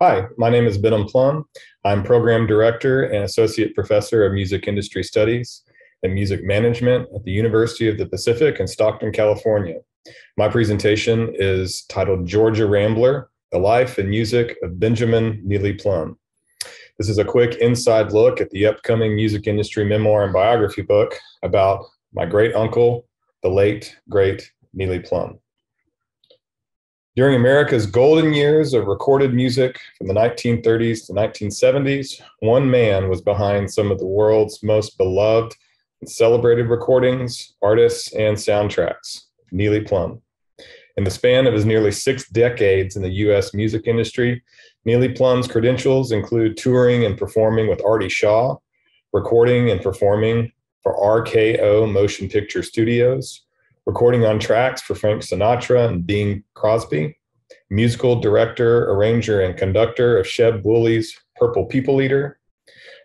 Hi, my name is Benom Plumb. I'm Program Director and Associate Professor of Music Industry Studies and Music Management at the University of the Pacific in Stockton, California. My presentation is titled Georgia Rambler, The Life and Music of Benjamin Neely Plumb. This is a quick inside look at the upcoming music industry memoir and biography book about my great uncle, the late, great Neely Plumb. During America's golden years of recorded music from the 1930s to 1970s, one man was behind some of the world's most beloved and celebrated recordings, artists, and soundtracks, Neely Plumb. In the span of his nearly 6 decades in the U.S. music industry, Neely Plumb's credentials include touring and performing with Artie Shaw, recording and performing for RKO Motion Picture Studios, recording on tracks for Frank Sinatra and Bing Crosby, musical director, arranger, and conductor of Sheb Wooley's Purple People Eater,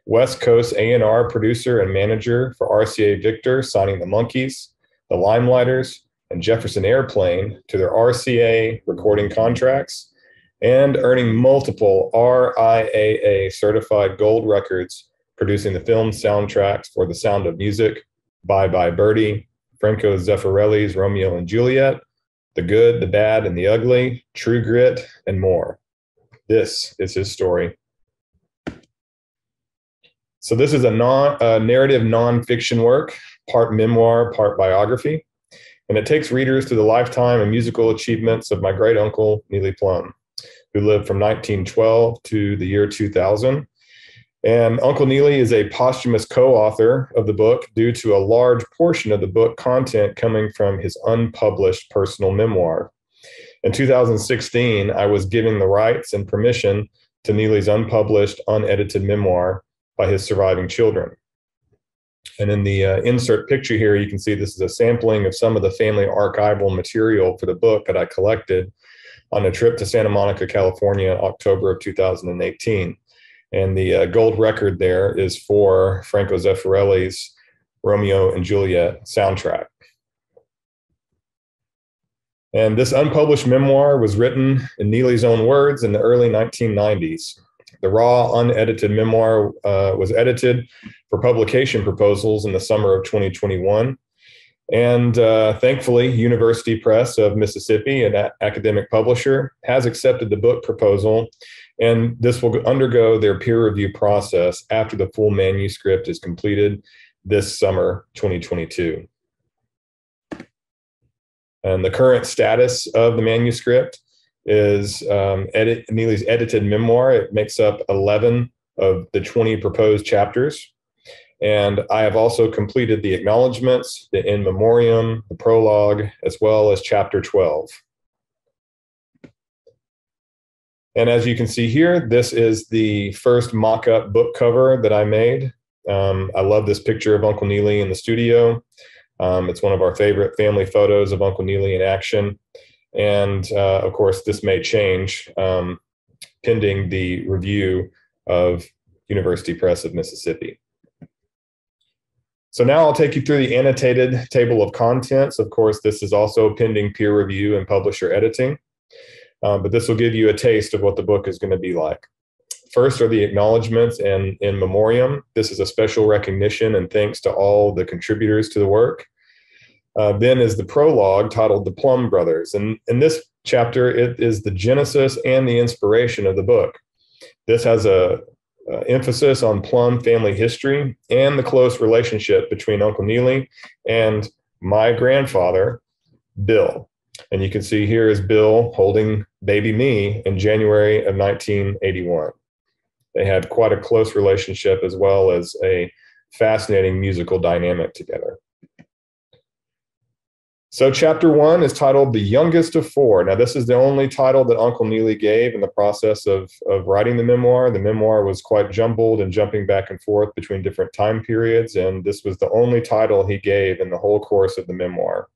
West Coast A&R producer and manager for RCA Victor signing the Monkees, the Limelighters, and Jefferson Airplane to their RCA recording contracts, and earning multiple RIAA certified gold records, producing the film soundtracks for The Sound of Music, Bye Bye Birdie, Franco Zeffirelli's Romeo and Juliet, The Good, the Bad, and the Ugly, True Grit, and more. This is his story. So this is a narrative nonfiction work, part memoir, part biography, and it takes readers through the lifetime and musical achievements of my great uncle, Neely Plumb, who lived from 1912 to the year 2000. And Uncle Neely is a posthumous co-author of the book due to a large portion of the book content coming from his unpublished personal memoir. In 2016, I was given the rights and permission to Neely's unpublished, unedited memoir by his surviving children. And in the insert picture here, you can see this is a sampling of some of the family archival material for the book that I collected on a trip to Santa Monica, California, in October of 2018. And the gold record there is for Franco Zeffirelli's Romeo and Juliet soundtrack. And this unpublished memoir was written in Neely's own words in the early 1990s. The raw, unedited memoir was edited for publication proposals in the summer of 2021. And thankfully, University Press of Mississippi, an academic publisher, has accepted the book proposal, and this will undergo their peer review process after the full manuscript is completed this summer, 2022. And the current status of the manuscript is Neely's edited memoir. It makes up 11 of the 20 proposed chapters. And I have also completed the acknowledgments, the in memoriam, the prologue, as well as chapter 12. And as you can see here, this is the first mock-up book cover that I made. I love this picture of Uncle Neely in the studio. It's one of our favorite family photos of Uncle Neely in action. And of course, this may change pending the review of University Press of Mississippi. So now I'll take you through the annotated table of contents. Of course, this is also pending peer review and publisher editing, but this will give you a taste of what the book is going to be like. First are the acknowledgments and in memoriam. This is a special recognition and thanks to all the contributors to the work. Then is the prologue titled The Plumb Brothers. And in this chapter, it is the genesis and the inspiration of the book. This has a emphasis on Plumb family history and the close relationship between Uncle Neely and my grandfather, Bill. And you can see here is Bill holding baby me in January of 1981. They had quite a close relationship as well as a fascinating musical dynamic together. So chapter 1 is titled The Youngest of Four. Now, this is the only title that Uncle Neely gave in the process of writing the memoir. The memoir was quite jumbled and jumping back and forth between different time periods, and this was the only title he gave in the whole course of the memoir.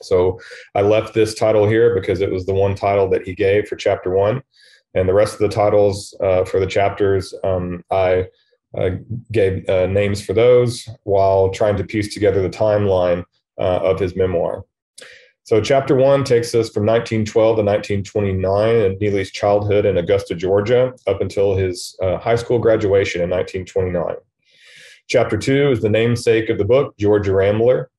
So I left this title here because it was the one title that he gave for chapter 1, and the rest of the titles for the chapters, I gave names for those while trying to piece together the timeline of his memoir. So chapter 1 takes us from 1912 to 1929 and Neely's childhood in Augusta, Georgia, up until his high school graduation in 1929. Chapter 2 is the namesake of the book, Georgia Rambler.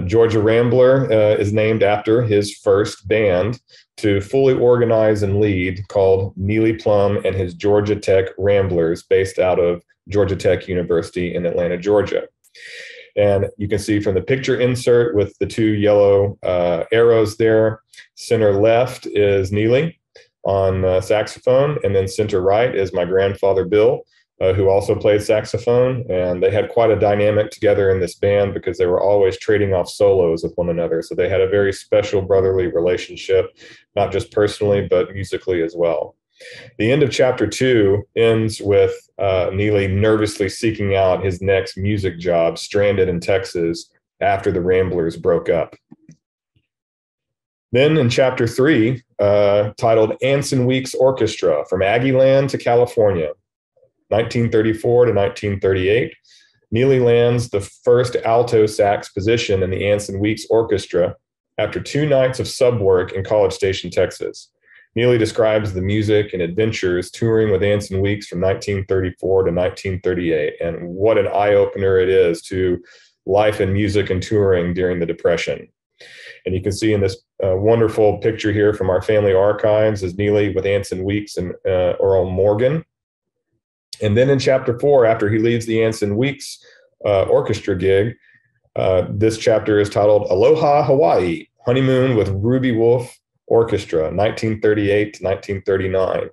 Georgia Rambler is named after his first band to fully organize and lead, called Neely Plumb and his Georgia Tech Ramblers, based out of Georgia Tech University in Atlanta, Georgia. And you can see from the picture insert with the two yellow arrows there, center left is Neely on saxophone, and then center right is my grandfather, Bill, who also played saxophone. And they had quite a dynamic together in this band because they were always trading off solos with one another. So they had a very special brotherly relationship, not just personally, but musically as well. The end of chapter 2 ends with Neely nervously seeking out his next music job, stranded in Texas after the Ramblers broke up. Then in chapter 3, titled Anson Weeks Orchestra, From Aggieland to California, 1934 to 1938, Neely lands the first alto sax position in the Anson Weeks Orchestra after 2 nights of sub work in College Station, Texas. Neely describes the music and adventures touring with Anson Weeks from 1934 to 1938, and what an eye-opener it is to life and music and touring during the Depression. And you can see in this wonderful picture here from our family archives is Neely with Anson Weeks and Earl Morgan. And then in chapter 4, after he leaves the Anson Weeks orchestra gig, this chapter is titled Aloha Hawaii, Honeymoon with Ruby Wolf Orchestra, 1938 to 1939.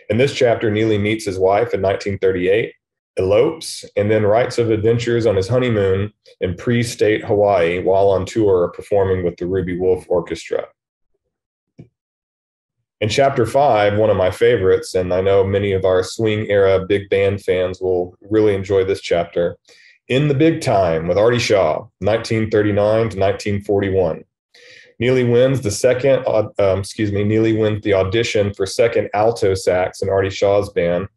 In this chapter, Neely meets his wife in 1938, elopes, and then writes of adventures on his honeymoon in pre-state Hawaii while on tour performing with the Ruby Wolf Orchestra. In chapter 5, one of my favorites, and I know many of our swing era big band fans will really enjoy this chapter, In the Big Time with Artie Shaw, 1939 to 1941. Neely wins the audition for second alto sax in Artie Shaw's band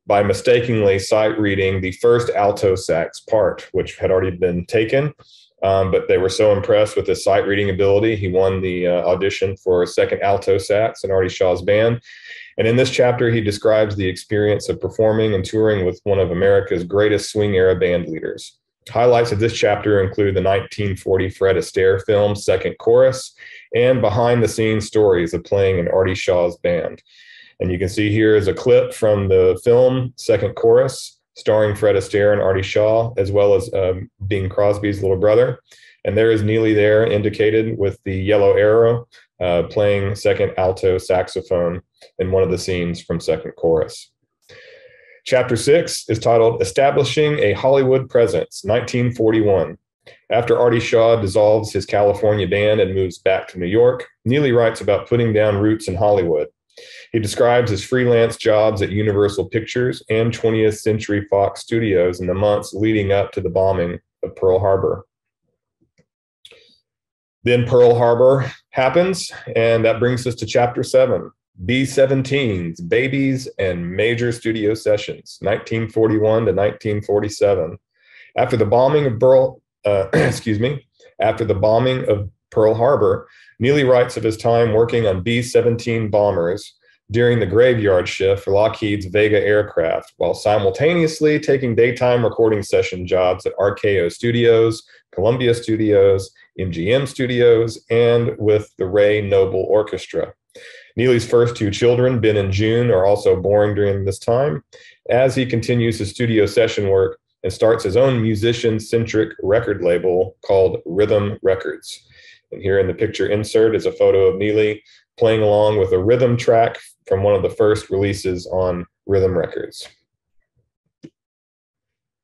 by mistakenly sight reading the first alto sax part, which had already been taken. But they were so impressed with his sight reading ability, he won the audition for second alto sax in Artie Shaw's band. And in this chapter, he describes the experience of performing and touring with one of America's greatest swing era band leaders. Highlights of this chapter include the 1940 Fred Astaire film Second Chorus and behind-the-scenes stories of playing in Artie Shaw's band. And you can see here is a clip from the film Second Chorus, starring Fred Astaire and Artie Shaw, as well as Bing Crosby's little brother. And there is Neely there, indicated with the yellow arrow, playing second alto saxophone in one of the scenes from Second Chorus. Chapter 6 is titled Establishing a Hollywood Presence, 1941. After Artie Shaw dissolves his California band and moves back to New York, Neely writes about putting down roots in Hollywood. He describes his freelance jobs at Universal Pictures and 20th Century Fox Studios in the months leading up to the bombing of Pearl Harbor. Then Pearl Harbor happens, and that brings us to chapter 7. B-17s, Babies, and Major Studio Sessions, 1941 to 1947. After the bombing of Pearl Harbor, Neely writes of his time working on B-17 bombers during the graveyard shift for Lockheed's Vega aircraft, while simultaneously taking daytime recording session jobs at RKO Studios, Columbia Studios, MGM Studios, and with the Ray Noble Orchestra. Neely's first 2 children, Ben and June, are also born during this time as he continues his studio session work and starts his own musician-centric record label called Rhythm Records. And here in the picture insert is a photo of Neely playing along with a rhythm track from one of the first releases on Rhythm Records.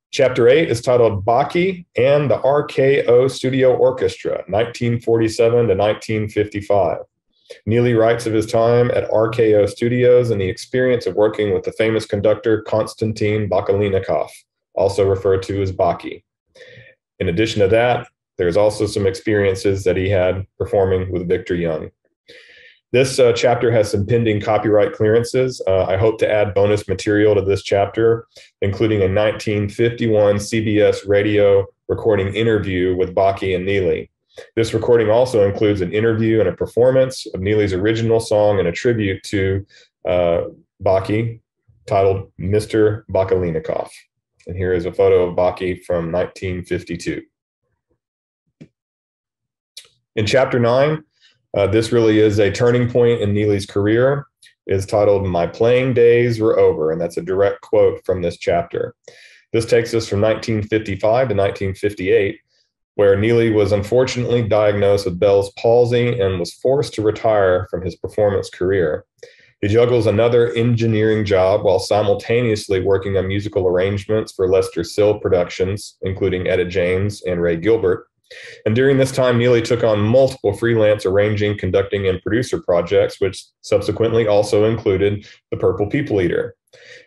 Chapter 8 is titled Bakkie and the RKO Studio Orchestra, 1947 to 1955. Neely writes of his time at RKO Studios and the experience of working with the famous conductor Konstantin Bakalinikov, also referred to as Bakkie. In addition to that, there's also some experiences that he had performing with Victor Young. This chapter has some pending copyright clearances. I hope to add bonus material to this chapter, including a 1951 CBS radio recording interview with Bakkie and Neely. This recording also includes an interview and a performance of Neely's original song and a tribute to Bakkie titled Mr. Bakalinikoff. And here is a photo of Bakkie from 1952. In chapter 9, this really is a turning point in Neely's career. It's titled My Playing Days Were Over, and that's a direct quote from this chapter. This takes us from 1955 to 1958, where Neely was unfortunately diagnosed with Bell's palsy and was forced to retire from his performance career. He juggles another engineering job while simultaneously working on musical arrangements for Lester Sill productions, including Etta James and Ray Gilbert. And during this time, Neely took on multiple freelance arranging, conducting, and producer projects, which subsequently also included The Purple People Eater.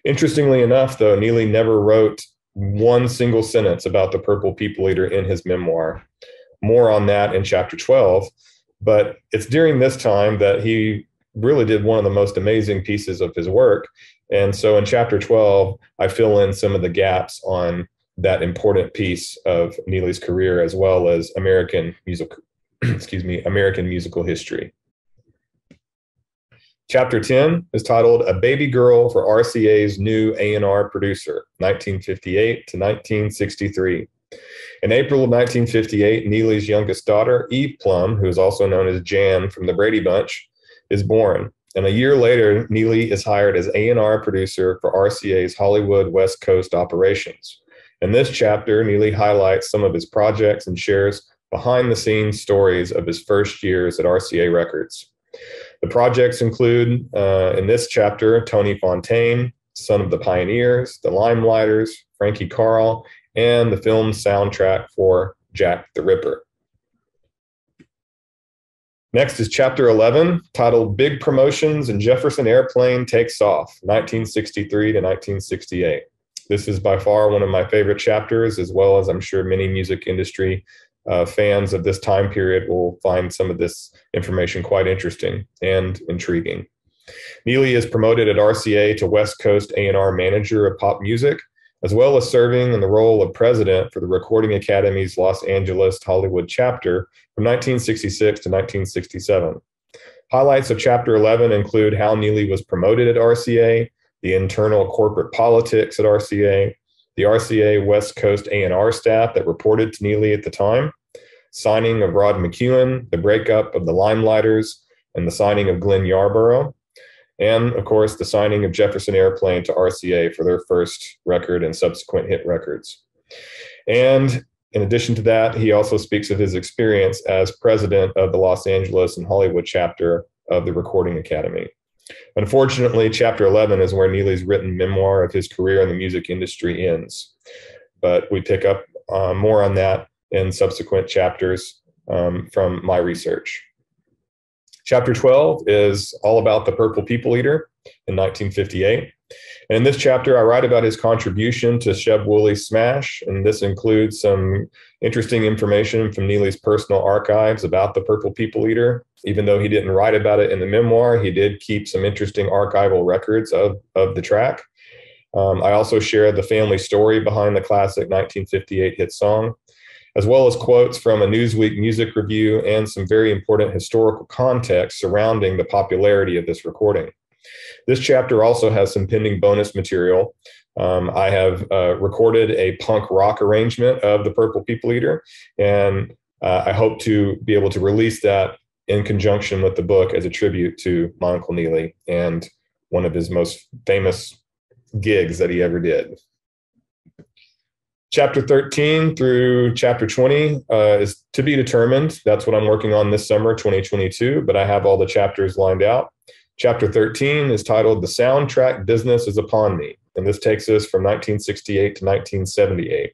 Interestingly enough, though, Neely never wrote one single sentence about The Purple People Eater in his memoir. More on that in chapter 12, but it's during this time that he really did one of the most amazing pieces of his work. And so in chapter 12, I fill in some of the gaps on that important piece of Neely's career, as well as American musical history. Chapter 10 is titled A Baby Girl for RCA's New A&R Producer, 1958 to 1963. In April of 1958, Neely's youngest daughter, Eve Plumb, who is also known as Jan from the Brady Bunch, is born. And a year later, Neely is hired as A&R producer for RCA's Hollywood West Coast operations. In this chapter, Neely highlights some of his projects and shares behind-the-scenes stories of his first years at RCA Records. The projects include, in this chapter, Tony Fontaine, Son of the Pioneers, The Limelighters, Frankie Carl, and the film soundtrack for Jack the Ripper. Next is chapter 11, titled Big Promotions and Jefferson Airplane Takes Off, 1963 to 1968. This is by far one of my favorite chapters, as well as I'm sure many music industry fans of this time period will find some of this information quite interesting and intriguing. Neely is promoted at RCA to West Coast A&R Manager of Pop Music, as well as serving in the role of president for the Recording Academy's Los Angeles Hollywood chapter from 1966 to 1967. Highlights of chapter 11 include how Neely was promoted at RCA, the internal corporate politics at RCA, the RCA West Coast A&R staff that reported to Neely at the time, signing of Rod McEwen, the breakup of the Limelighters, and the signing of Glenn Yarborough, and of course the signing of Jefferson Airplane to RCA for their first record and subsequent hit records. And in addition to that, he also speaks of his experience as president of the Los Angeles and Hollywood chapter of the Recording Academy. Unfortunately, chapter 11 is where Neely's written memoir of his career in the music industry ends. But we pick up more on that in subsequent chapters from my research. Chapter 12 is all about The Purple People Eater in 1958. And in this chapter, I write about his contribution to Sheb Wooley's smash, and this includes some interesting information from Neely's personal archives about The Purple People Eater. Even though he didn't write about it in the memoir, he did keep some interesting archival records of the track. I also share the family story behind the classic 1958 hit song, as well as quotes from a Newsweek music review and some very important historical context surrounding the popularity of this recording. This chapter also has some pending bonus material. I have recorded a punk rock arrangement of The Purple People Eater, and I hope to be able to release that in conjunction with the book as a tribute to my Uncle Neely and one of his most famous gigs that he ever did. Chapter 13 through chapter 20 is to be determined. That's what I'm working on this summer, 2022, but I have all the chapters lined out. Chapter 13 is titled The Soundtrack Business is Upon Me, and this takes us from 1968 to 1978.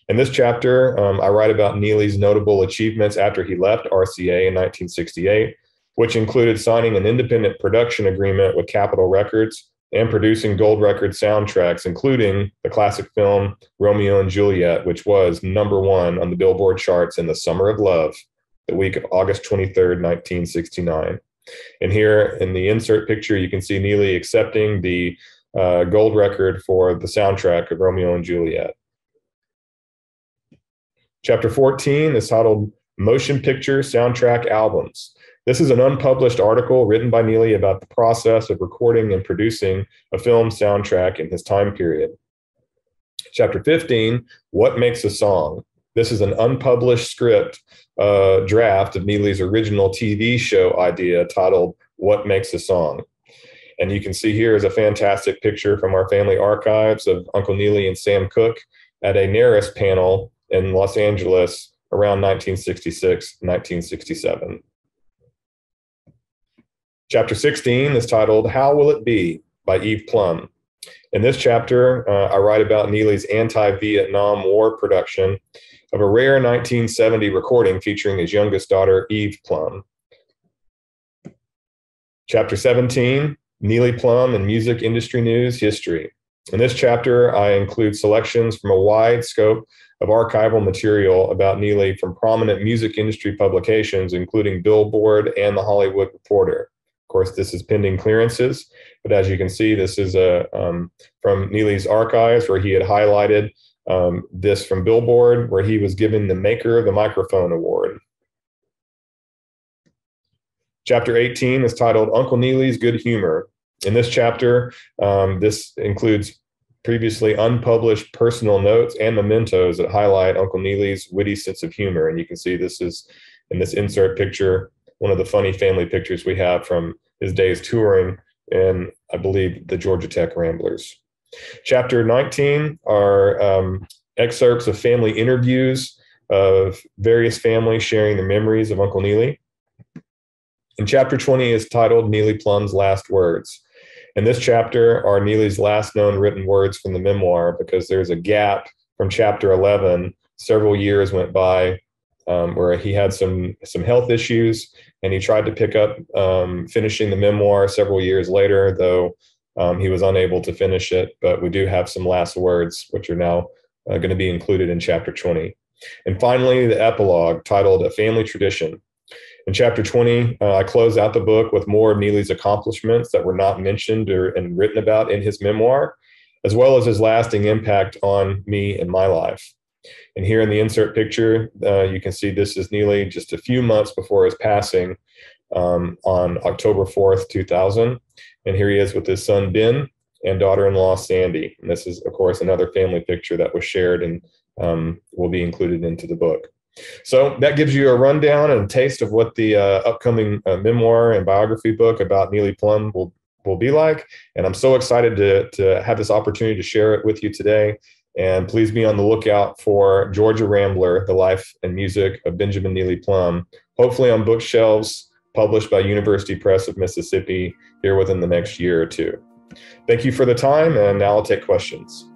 In this chapter, I write about Neely's notable achievements after he left RCA in 1968, which included signing an independent production agreement with Capitol Records and producing gold record soundtracks, including the classic film Romeo and Juliet, which was #1 on the Billboard charts in the Summer of Love, the week of August 23rd, 1969. And here in the insert picture, you can see Neely accepting the gold record for the soundtrack of Romeo and Juliet. Chapter 14 is titled motion picture soundtrack albums. This is an unpublished article written by Neely about the process of recording and producing a film soundtrack in his time period. Chapter 15, What Makes a Song? This is an unpublished script draft of Neely's original TV show idea titled What Makes a Song? And you can see here is a fantastic picture from our family archives of Uncle Neely and Sam Cooke at a NARIS panel in Los Angeles around 1966, 1967. Chapter 16 is titled How Will It Be by Eve Plumb. In this chapter, I write about Neely's anti-Vietnam War production of a rare 1970 recording featuring his youngest daughter, Eve Plumb. Chapter 17, Neely Plumb and Music Industry News History. In this chapter, I include selections from a wide scope of archival material about Neely from prominent music industry publications, including Billboard and The Hollywood Reporter. Of course, this is pending clearances, but as you can see, this is from Neely's archives where he had highlighted this from Billboard, where he was given the Maker of the Microphone Award. Chapter 18 is titled Uncle Neely's Good Humor. In this chapter, this includes previously unpublished personal notes and mementos that highlight Uncle Neely's witty sense of humor. And you can see this is in this insert picture, one of the funny family pictures we have from his days touring in, I believe, the Georgia Tech Ramblers. Chapter 19 are excerpts of family interviews of various families sharing the memories of Uncle Neely. And chapter 20 is titled Neely Plumb's Last Words. In this chapter are Neely's last known written words from the memoir, because there's a gap from chapter 11. Several years went by where he had some health issues, and he tried to pick up finishing the memoir several years later, though he was unable to finish it. But we do have some last words, which are now going to be included in chapter 20. And finally, the epilogue titled A Family Tradition. In chapter 20, I close out the book with more of Neely's accomplishments that were not mentioned and written about in his memoir, as well as his lasting impact on me and my life. And here in the insert picture, you can see this is Neely just a few months before his passing on October 4th, 2000. And here he is with his son, Ben, and daughter-in-law, Sandy. And this is, of course, another family picture that was shared and will be included into the book. So that gives you a rundown and a taste of what the upcoming memoir and biography book about Neely Plumb will be like. And I'm so excited to have this opportunity to share it with you today. And please be on the lookout for Georgia Rambler, The Life and Music of Benjamin Neely Plumb, hopefully on bookshelves, published by University Press of Mississippi here within the next year or two. Thank you for the time, and now I'll take questions.